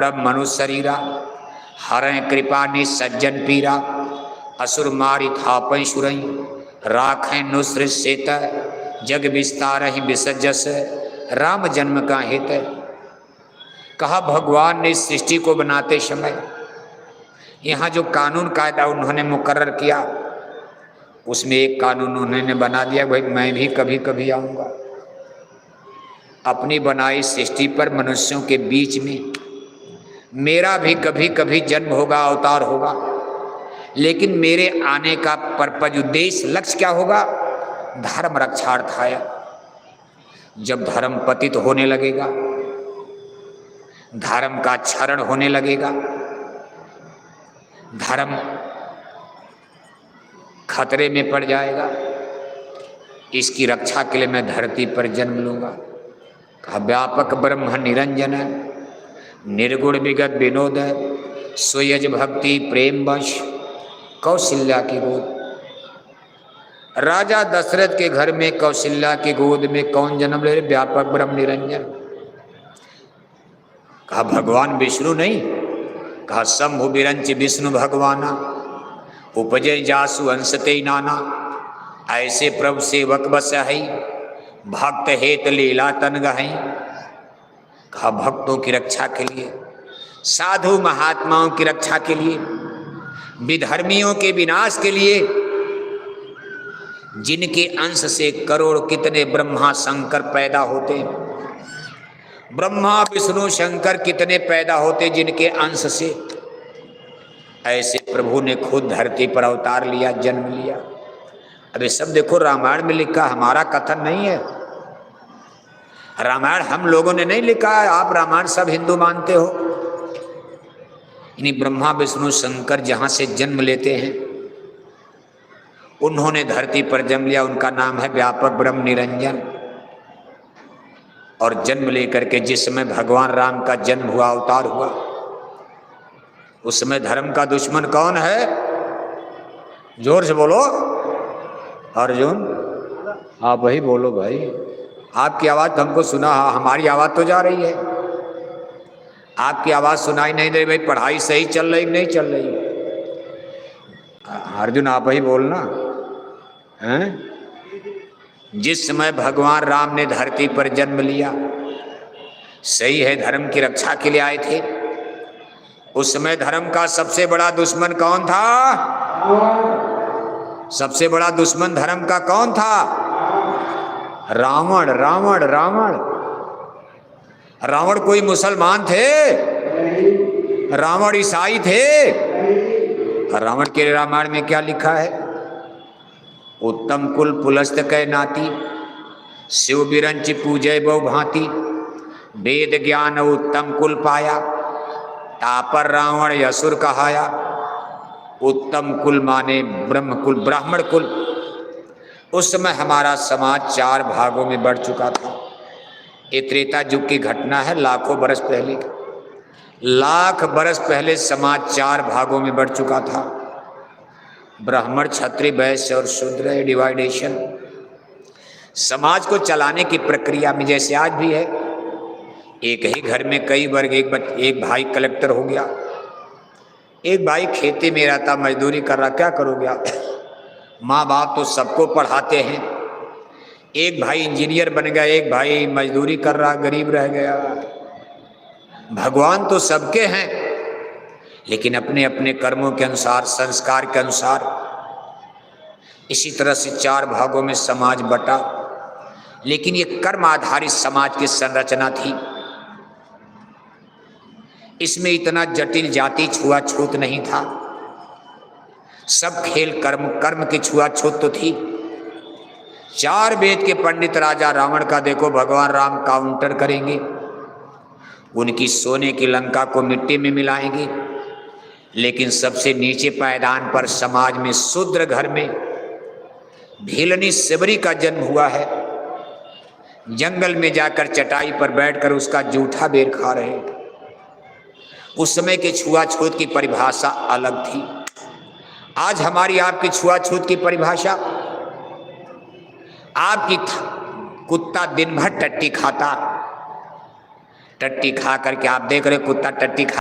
प्रभ मनु शरीरा हरें कृपा नि सज्जन पीरा असुर मारि थापै सुरई राखें नुसृत सेत जग विस्तार ही विसजस राम जन्म का हित। कहा भगवान ने सृष्टि को बनाते समय यहाँ जो कानून कायदा उन्होंने मुकर्रर किया उसमें एक कानून उन्होंने बना दिया, भाई मैं भी कभी कभी आऊँगा। अपनी बनाई सृष्टि पर मनुष्यों के बीच में मेरा भी कभी कभी जन्म होगा, अवतार होगा, लेकिन मेरे आने का पर्पज उद्देश्य लक्ष्य क्या होगा? धर्म रक्षार्थाय। जब धर्म पतित होने लगेगा, धर्म का क्षरण होने लगेगा, धर्म खतरे में पड़ जाएगा, इसकी रक्षा के लिए मैं धरती पर जन्म लूंगा। कहा व्यापक ब्रह्म निरंजन निर्गुण विगत विनोद सुयज भक्ति प्रेम वश कौशल्या की गोद। राजा दशरथ के घर में कौशल्या की गोद में कौन जन्म ले? व्यापक ब्रह्म निरंजन। कहा भगवान विष्णु नहीं? कहा शंभु बिरंच विष्णु भगवाना उपजय जासु अंशते नाना। ऐसे प्रभु सेवक बस है भक्त हेत लीला तन गहई। कहा भक्तों की रक्षा के लिए, साधु महात्माओं की रक्षा के लिए, विधर्मियों के विनाश के लिए, जिनके अंश से करोड़ कितने ब्रह्मा शंकर पैदा होते, ब्रह्मा विष्णु शंकर कितने पैदा होते जिनके अंश से। ऐसे प्रभु ने खुद धरती पर अवतार लिया, जन्म लिया। अब ये सब देखो रामायण में लिखा, हमारा कथन नहीं है। रामायण हम लोगों ने नहीं लिखा है, आप रामायण सब हिंदू मानते हो। इन्हीं ब्रह्मा विष्णु शंकर जहां से जन्म लेते हैं उन्होंने धरती पर जन्म लिया, उनका नाम है व्यापक ब्रह्म निरंजन। और जन्म लेकर के जिस समय भगवान राम का जन्म हुआ, अवतार हुआ, उस समय धर्म का दुश्मन कौन है? जोर से बोलो अर्जुन। आप वही बोलो भाई, आपकी आवाज तो हमको सुना, हमारी आवाज तो जा रही है, आपकी आवाज सुनाई नहीं दे रही। भाई पढ़ाई सही चल रही नहीं चल रही? अर्जुन आप ही बोलना हैं। जिस समय भगवान राम ने धरती पर जन्म लिया, सही है धर्म की रक्षा के लिए आए थे, उस समय धर्म का सबसे बड़ा दुश्मन कौन था? सबसे बड़ा दुश्मन धर्म का कौन था? रावण। रावण रावण रावण कोई मुसलमान थे? रावण ईसाई थे? रावण के रामायण में क्या लिखा है? उत्तम कुल पुलस्त कै नाती शिव बिरंच पूजय बहु भांति वेद ज्ञान उत्तम कुल पाया तापर रावण यसुर कहाया। उत्तम कुल माने ब्रह्म कुल, ब्राह्मण कुल। उस समय हमारा समाज 4 भागों में बढ़ चुका था। ये त्रेता युग की घटना है, लाखों बरस पहले, लाख बरस पहले समाज 4 भागों में बढ़ चुका था। ब्राह्मण क्षत्रिय वैश्य और शूद्र डिवाइडेशन समाज को चलाने की प्रक्रिया में जैसे आज भी है। एक ही घर में कई वर्ग, एक भाई कलेक्टर हो गया, एक भाई खेती में रहता, मजदूरी कर रहा, क्या करोगे आप? माँ बाप तो सबको पढ़ाते हैं, एक भाई इंजीनियर बन गया, एक भाई मजदूरी कर रहा, गरीब रह गया। भगवान तो सबके हैं, लेकिन अपने अपने कर्मों के अनुसार, संस्कार के अनुसार। इसी तरह से 4 भागों में समाज बटा, लेकिन ये कर्म आधारित समाज की संरचना थी। इसमें इतना जटिल जाति छुआछूत नहीं था, सब खेल कर्म, कर्म की छुआछूत तो थी। 4 वेद के पंडित राजा रावण का देखो भगवान राम काउंटर करेंगे, उनकी सोने की लंका को मिट्टी में मिलाएंगे। लेकिन सबसे नीचे पायदान पर समाज में शूद्र घर में भीलनी सिबरी का जन्म हुआ है। जंगल में जाकर चटाई पर बैठकर उसका जूठा बेर खा रहे। उस समय के छुआछूत की परिभाषा अलग थी। आज हमारी आपकी छुआछूत की परिभाषा, आपकी कुत्ता दिन भर टट्टी खाता, टट्टी खा करके आप देख रहे कुत्ता टट्टी खा